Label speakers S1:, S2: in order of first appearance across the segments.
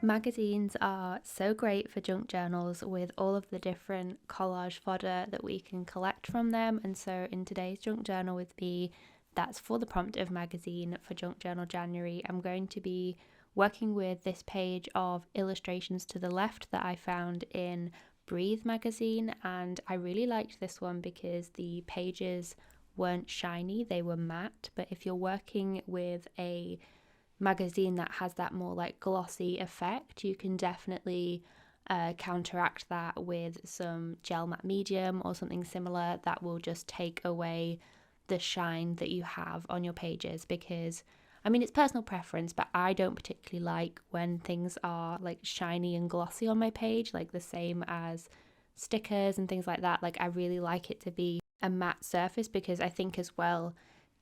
S1: Magazines are so great for junk journals with all of the different collage fodder that we can collect from them. And so in today's junk journal with me, that's for the prompt of magazine for Junk Journal January, I'm going to be working with this page of illustrations to the left that I found in Breathe magazine. And I really liked this one because the pages weren't shiny, they were matte. But if you're working with a magazine that has that more like glossy effect, you can definitely counteract that with some gel matte medium or something similar that will just take away the shine that you have on your pages. Because I mean, it's personal preference, but I don't particularly like when things are like shiny and glossy on my page, like the same as stickers and things like that. Like I really like it to be a matte surface because I think as well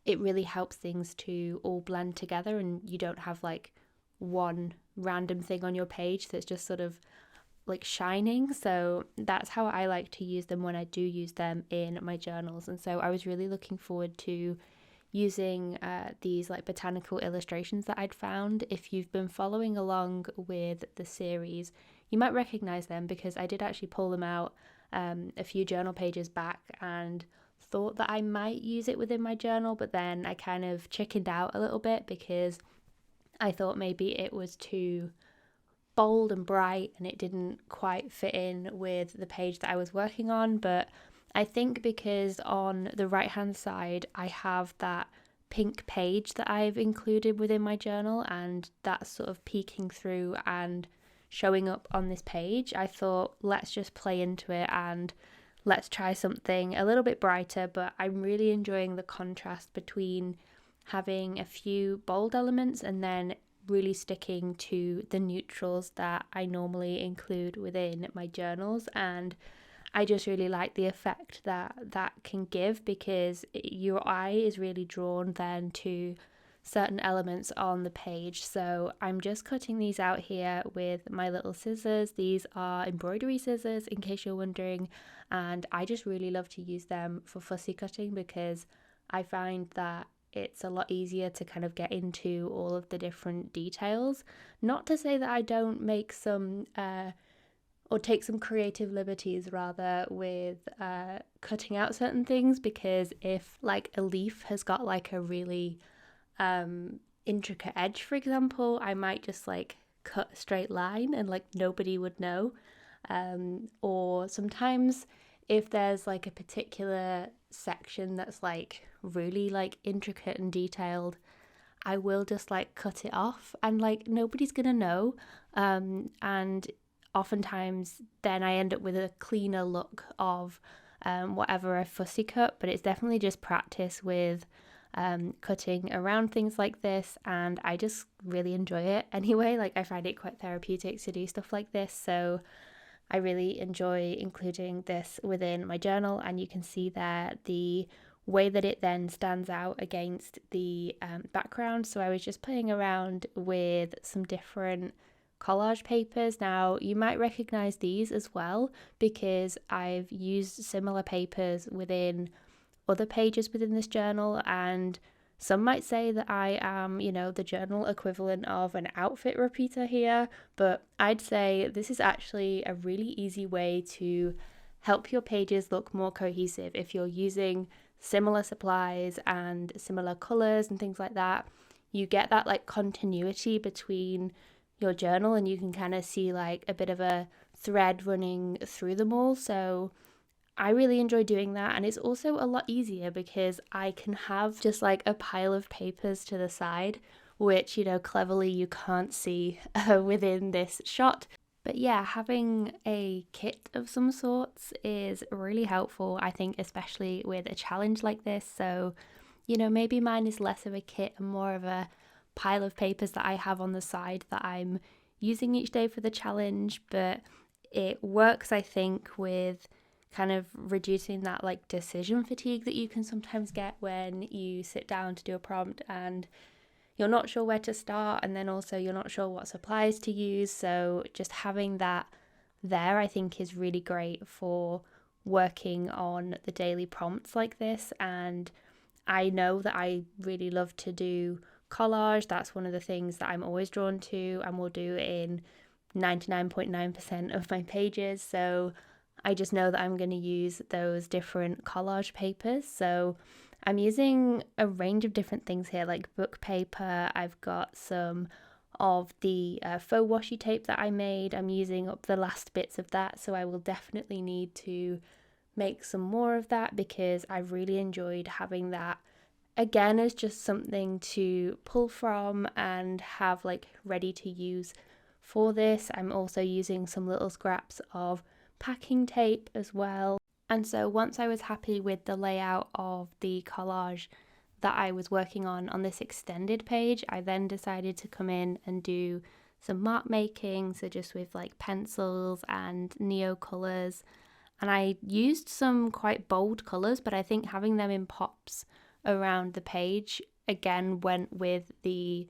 S1: it really helps things to all blend together and you don't have like one random thing on your page that's just sort of like shining. So that's how I like to use them when I do use them in my journals. And so I was really looking forward to using these like botanical illustrations that I'd found. If you've been following along with the series, you might recognize them because I did actually pull them out a few journal pages back and thought that I might use it within my journal, but then I kind of chickened out a little bit because I thought maybe it was too bold and bright and it didn't quite fit in with the page that I was working on. But I think because on the right hand side I have that pink page that I've included within my journal and that's sort of peeking through and showing up on this page, I thought let's just play into it and let's try something a little bit brighter. But I'm really enjoying the contrast between having a few bold elements and then really sticking to the neutrals that I normally include within my journals. And I just really like the effect that that can give because your eye is really drawn then to certain elements on the page. So I'm just cutting these out here with my little scissors. These are embroidery scissors in case you're wondering, and I just really love to use them for fussy cutting because I find that it's a lot easier to kind of get into all of the different details. Not to say that I don't make some or take some creative liberties rather with cutting out certain things, because if like a leaf has got like a really intricate edge, for example, I might just like cut a straight line and like nobody would know. Or sometimes if there's like a particular section that's like really like intricate and detailed, I will just like cut it off and like nobody's gonna know. And oftentimes then I end up with a cleaner look of whatever I fussy cut. But it's definitely just practice with cutting around things like this, and I just really enjoy it anyway. Like I find it quite therapeutic to do stuff like this, so I really enjoy including this within my journal. And you can see there the way that it then stands out against the background. So I was just playing around with some different collage papers. Now you might recognize these as well because I've used similar papers within other pages within this journal, and some might say that I am, the journal equivalent of an outfit repeater here, but I'd say this is actually a really easy way to help your pages look more cohesive if you're using similar supplies and similar colors and things like that. You get that like continuity between your journal and you can kind of see like a bit of a thread running through them all. So I really enjoy doing that, and it's also a lot easier because I can have just like a pile of papers to the side, which, cleverly you can't see within this shot. But yeah, having a kit of some sorts is really helpful, I think, especially with a challenge like this. So, maybe mine is less of a kit and more of a pile of papers that I have on the side that I'm using each day for the challenge, but it works, I think, with kind of reducing that like decision fatigue that you can sometimes get when you sit down to do a prompt and you're not sure where to start, and then also you're not sure what supplies to use. So just having that there, I think, is really great for working on the daily prompts like this. And I know that I really love to do collage. That's one of the things that I'm always drawn to and will do in 99.9% of my pages. So I just know that I'm going to use those different collage papers. So I'm using a range of different things here, like book paper. I've got some of the faux washi tape that I made. I'm using up the last bits of that, so I will definitely need to make some more of that because I really enjoyed having that again as just something to pull from and have like ready to use for this. I'm also using some little scraps of packing tape as well. And so once I was happy with the layout of the collage that I was working on this extended page, I then decided to come in and do some mark making, so just with like pencils and neo colours. And I used some quite bold colours, but I think having them in pops around the page again went with the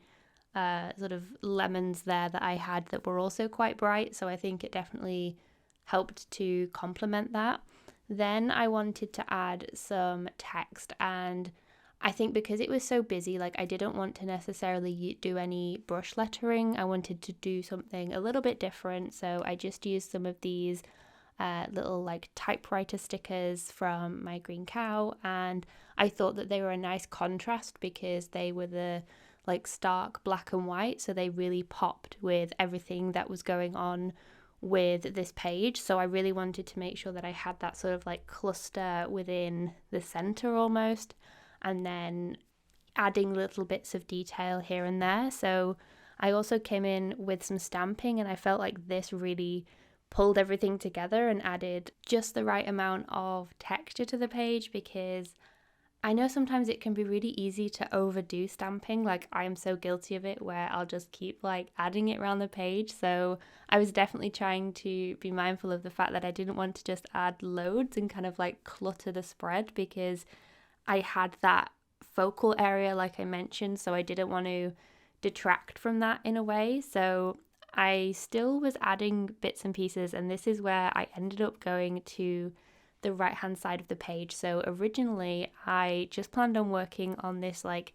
S1: sort of lemons there that I had that were also quite bright, so I think it definitely helped to complement that. Then I wanted to add some text, and I think because it was so busy, like I didn't want to necessarily do any brush lettering. I wanted to do something a little bit different, so I just used some of these little like typewriter stickers from my green cow, and I thought that they were a nice contrast because they were the like stark black and white, so they really popped with everything that was going on with this page. So I really wanted to make sure that I had that sort of like cluster within the center almost, and then adding little bits of detail here and there. So I also came in with some stamping, and I felt like this really pulled everything together and added just the right amount of texture to the page, because I know sometimes it can be really easy to overdo stamping. Like I am so guilty of it where I'll just keep like adding it around the page. So I was definitely trying to be mindful of the fact that I didn't want to just add loads and kind of like clutter the spread, because I had that focal area like I mentioned, so I didn't want to detract from that in a way. So I still was adding bits and pieces, and this is where I ended up going to the right hand side of the page. So originally I just planned on working on this like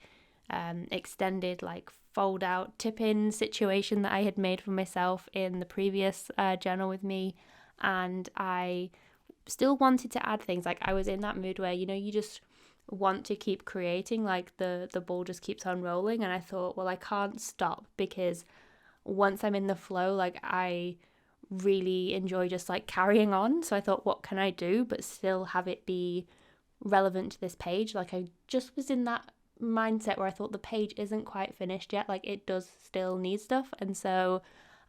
S1: extended like fold out tip-in situation that I had made for myself in the previous journal with me, and I still wanted to add things. Like I was in that mood where, you know, you just want to keep creating, like the ball just keeps on rolling, and I thought, well, I can't stop, because once I'm in the flow, like I really enjoy just like carrying on. So I thought, what can I do but still have it be relevant to this page? Like I just was in that mindset where I thought the page isn't quite finished yet, like it does still need stuff. And so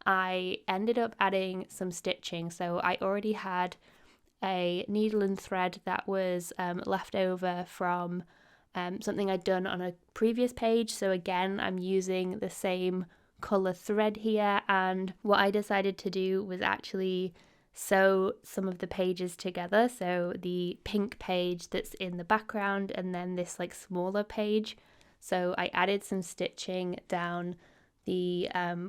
S1: I ended up adding some stitching. So I already had a needle and thread that was left over from something I'd done on a previous page. So again, I'm using the same colour thread here, and what I decided to do was actually sew some of the pages together. So the pink page that's in the background, and then this like smaller page. So I added some stitching down the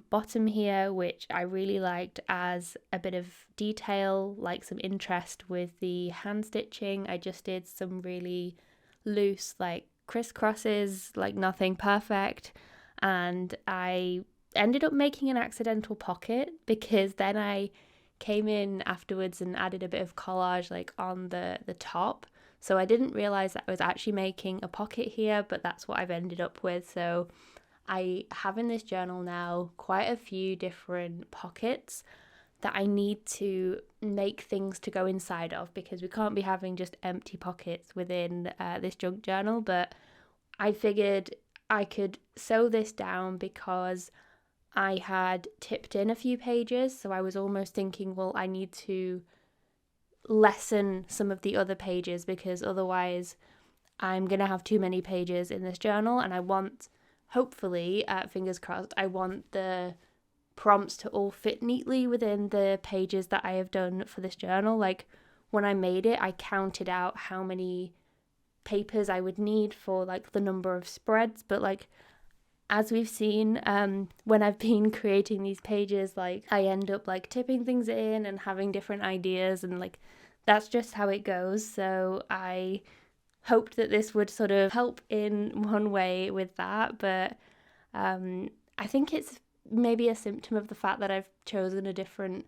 S1: bottom here, which I really liked as a bit of detail, like some interest with the hand stitching. I just did some really loose like crisscrosses, like nothing perfect, and I ended up making an accidental pocket, because then I came in afterwards and added a bit of collage like on the top. So I didn't realize that I was actually making a pocket here, but that's what I've ended up with. So I have in this journal now quite a few different pockets that I need to make things to go inside of, because we can't be having just empty pockets within this junk journal. But I figured I could sew this down because I had tipped in a few pages, so I was almost thinking, well, I need to lessen some of the other pages, because otherwise I'm going to have too many pages in this journal, and I want, hopefully, fingers crossed, I want the prompts to all fit neatly within the pages that I have done for this journal. Like when I made it, I counted out how many papers I would need for like the number of spreads, but like as we've seen, when I've been creating these pages, like I end up like tipping things in and having different ideas, and like that's just how it goes. So I hoped that this would sort of help in one way with that, but I think it's maybe a symptom of the fact that I've chosen a different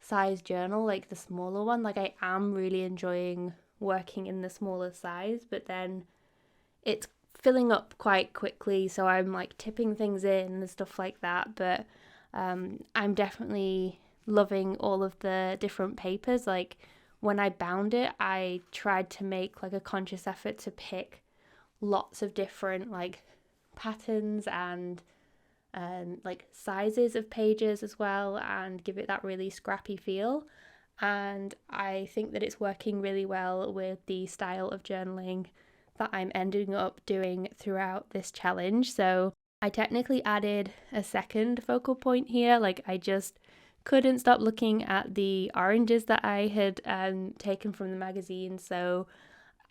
S1: size journal, like the smaller one. Like I am really enjoying working in the smaller size, but then it's filling up quite quickly, so I'm like tipping things in and stuff like that. But I'm definitely loving all of the different papers. Like when I bound it, I tried to make like a conscious effort to pick lots of different like patterns and like sizes of pages as well, and give it that really scrappy feel. And I think that it's working really well with the style of journaling that I'm ending up doing throughout this challenge. So I technically added a second focal point here. Like I just couldn't stop looking at the oranges that I had taken from the magazine. So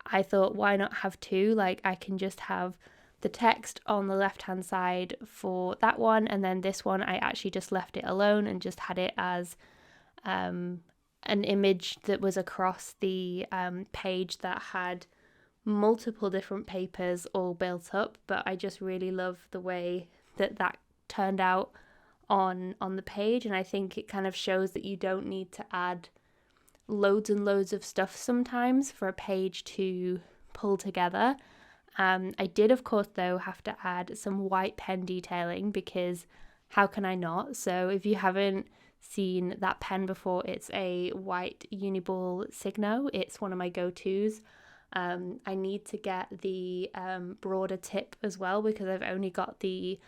S1: I thought, why not have two? Like I can just have the text on the left hand side for that one, and then this one I actually just left it alone and just had it as an image that was across the page that had multiple different papers all built up. But I just really love the way that turned out on the page, and I think it kind of shows that you don't need to add loads and loads of stuff sometimes for a page to pull together. I did, of course, though, have to add some white pen detailing, because how can I not? So if you haven't seen that pen before, it's a white Uniball Signo. It's one of my go-tos. I need to get the broader tip as well, because I've only got the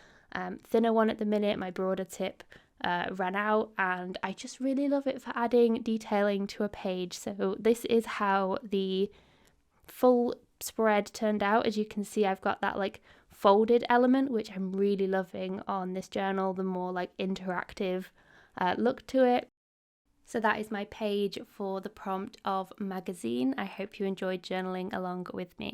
S1: thinner one at the minute. My broader tip ran out, and I just really love it for adding detailing to a page. So this is how the full spread turned out. As you can see, I've got that like folded element, which I'm really loving on this journal, the more like interactive look to it. So that is my page for the prompt of magazine. I hope you enjoyed journaling along with me.